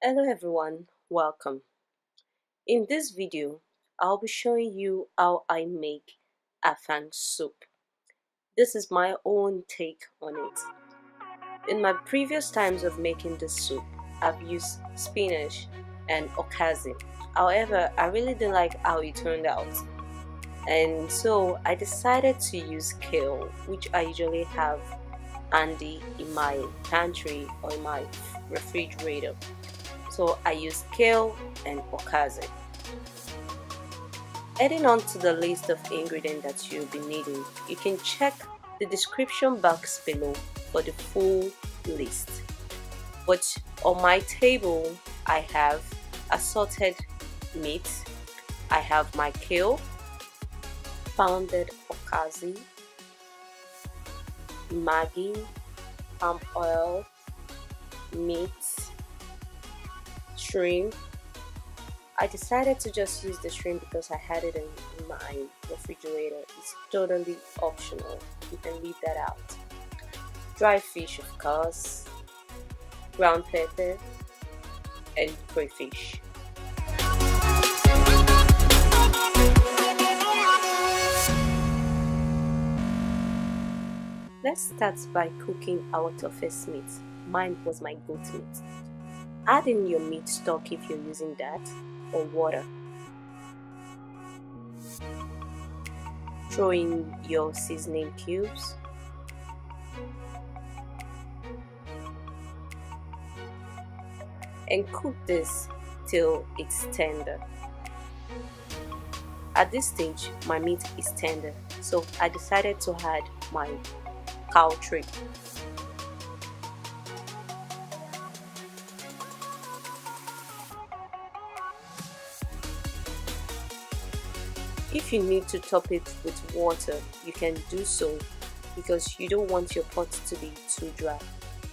Hello everyone, welcome. In this video, I'll be showing you how I make afang soup. This is my own take on it. In my previous times of making this soup, I've used spinach and okazi. However, I really didn't like how it turned out. And so I decided to use kale, which I usually have handy in my pantry or in my refrigerator. So I use kale and okazi. Adding on to the list of ingredients that you'll be needing, you can check the description box below for the full list. But on my table, I have assorted meat, I have my kale, pounded okazi, maggi, palm oil, meat, shrimp. I decided to just use the shrimp because I had it in my refrigerator. It's totally optional. You can leave that out. Dry fish, of course, ground pepper, and crayfish. Let's start by cooking our toughest meat. Mine was my goat meat. Add in your meat stock if you're using that, or water. Throw in your seasoning cubes. And cook this till it's tender. At this stage, my meat is tender, so I decided to add my cow tripe. If you need to top it with water, you can do so because you don't want your pot to be too dry.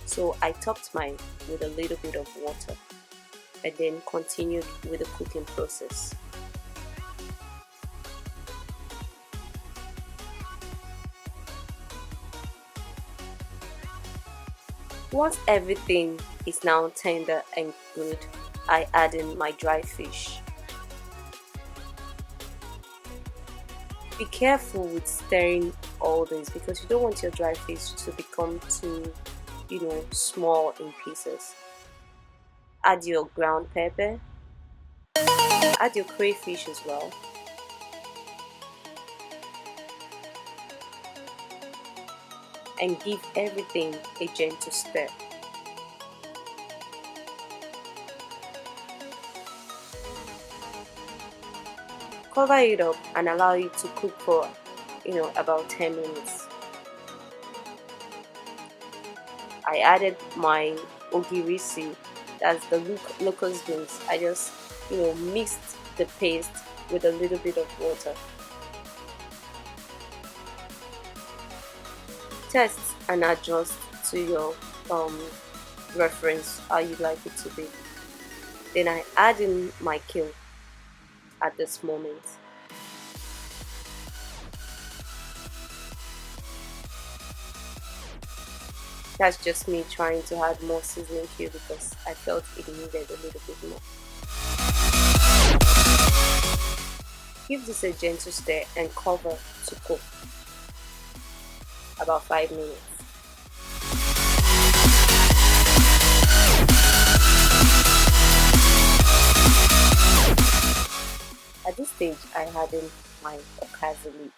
So I topped mine with a little bit of water and then continued with the cooking process. Once everything is now tender and good, I add in my dry fish. Be careful with stirring all this because you don't want your dry fish to become too, small in pieces. Add your ground pepper. Add your crayfish as well. And give everything a gentle stir. Cover it up and allow it to cook for about 10 minutes. I added my ogiri seed, that's the locust beans. I just mixed the paste with a little bit of water. Test and adjust to your reference how you like it to be. Then I add in my kale at this moment. That's just me trying to add more seasoning cube because I felt it needed a little bit more. Give this a gentle stir and cover to cook about 5 minutes. At this stage, I add in my okazi leaf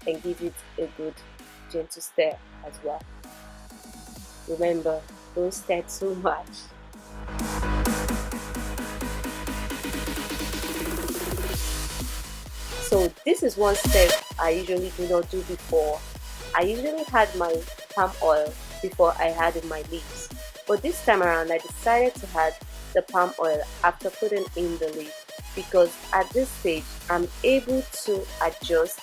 and give it a good gentle stir as well. Remember, don't stir too much. So this is one step I usually do not do before. I usually had my palm oil before I added my leaves. But this time around, I decided to add the palm oil after putting in the leaf because at this stage, I'm able to adjust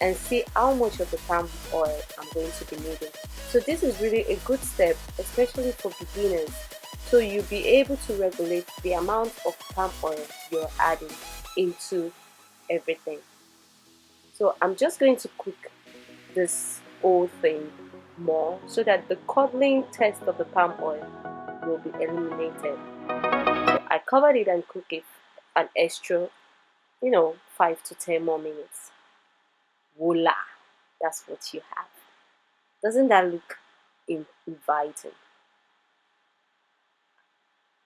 and see how much of the palm oil I'm going to be needing. So this is really a good step, especially for beginners. So you'll be able to regulate the amount of palm oil you're adding into everything. So I'm just going to cook this whole thing more so that the curdling taste of the palm oil will be eliminated. So I covered it and cooked it an extra, 5 to 10 more minutes. Voila! That's what you have. Doesn't that look inviting?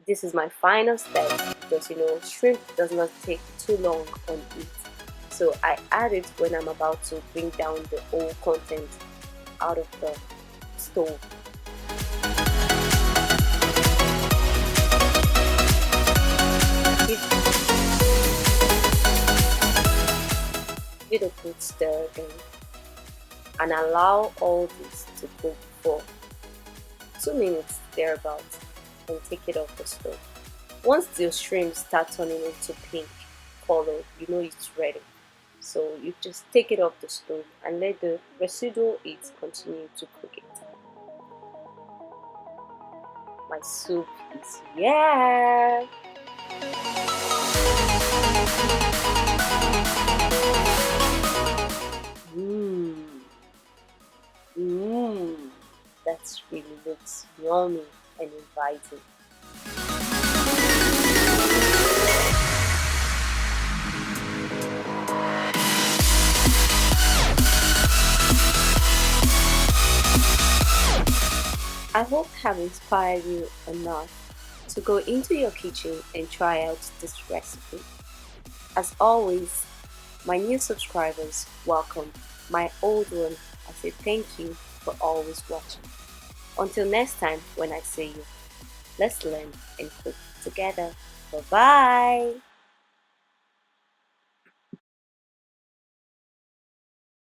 This is my final step because shrimp does not take too long on it. So I add it when I'm about to bring down the whole content out of the stove. Give it a good stir again and allow all this to cook for 2 minutes thereabouts and take it off the stove. Once the shrimp start turning into pink color, you know it's ready. So you just take it off the stove and let the residual heat continue to cook it. My soup is here. That really looks yummy and inviting. I hope I have inspired you enough to go into your kitchen and try out this recipe. As always, my new subscribers, welcome. My old one, I say thank you for always watching. Until next time when I see you, let's learn and cook together. Bye-bye.